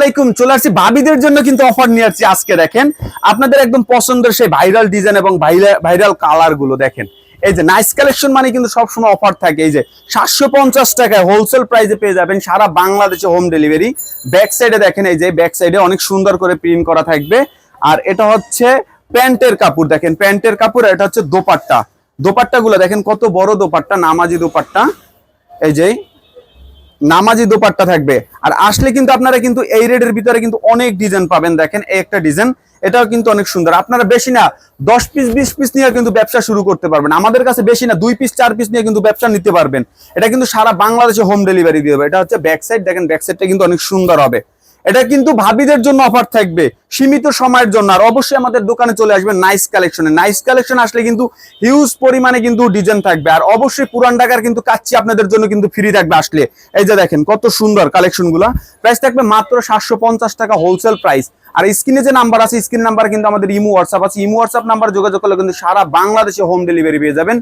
আলাইকুম। চলে আসছি ভাবিদের জন্য কিন্তু অফার নিয়ে আসছি আজকে। দেখেন আপনাদের একদম পছন্দের সেই ভাইরাল ডিজাইন এবং ভাইরাল কালার গুলো দেখেন। এই যে নাইস কালেকশন মানে কিন্তু সবসময় অফার থাকে। এই যে 750 টাকায় হোলসেল প্রাইসে পেয়ে যাবেন সারা বাংলাদেশে হোম ডেলিভারি। ব্যাক সাইডে দেখেন, এই যে ব্যাক সাইডে অনেক সুন্দর করে প্রিন্ট করা থাকবে। আর এটা হচ্ছে প্যান্টের কাপড়, দেখেন প্যান্টের কাপড়। এটা হচ্ছে দোপাট্টা, দোপাট্টা গুলো দেখেন কত বড় দোপাট্টা, নামাজি দোপাট্টা। এই যে নামাজি দোপাট্টা থাকবে। আর আসলে কিন্তু আপনারা কিন্তু এই রেডের ভিতরে কিন্তু অনেক ডিজাইন পাবেন। দেখেন এই একটা ডিজাইন, এটাও কিন্তু অনেক সুন্দর। আপনারা বেশি না 10 পিস 20 পিস নিয়ে কিন্তু ব্যবসা শুরু করতে পারবেন। আমাদের কাছে বেশি না 2 পিস 4 পিস নিয়ে কিন্তু ব্যবসা নিতে পারবেন। এটা কিন্তু সারা বাংলাদেশে হোম ডেলিভারি দিয়ে দেবে। এটা হচ্ছে ব্যাক সাইড, দেখেন ব্যাক সাইডটা কিন্তু অনেক সুন্দর হবে। এটা কিন্তু ভাবিদের জন্য অফার থাকবে সীমিত সময়ের জন্য। আর অবশ্যই আমাদের দোকানে চলে আসবেন নাইস কালেকশনে। নাইস কালেকশন আসলে কিন্তু হিউজ পরিমাণে কিন্তু ডিজাইন থাকবে। আর অবশ্যই পুরান ঢাকার কিন্তু কাচ্চি আপনাদের জন্য কিন্তু ফ্রি থাকবে আসলে। এই যে দেখেন কত সুন্দর কালেকশন গুলা। প্রাইস থাকবে মাত্র 750 টাকা হোলসেল প্রাইস। আর স্ক্রিনে যে নাম্বার আছে, স্ক্রিন নাম্বার কিন্তু আমাদের ইমো হোয়াটসঅ্যাপ আছে। ইমো হোয়াটসঅ্যাপ নাম্বার যোগাযোগ করলে কিন্তু সারা বাংলাদেশে হোম ডেলিভারি পেয়ে যাবেন।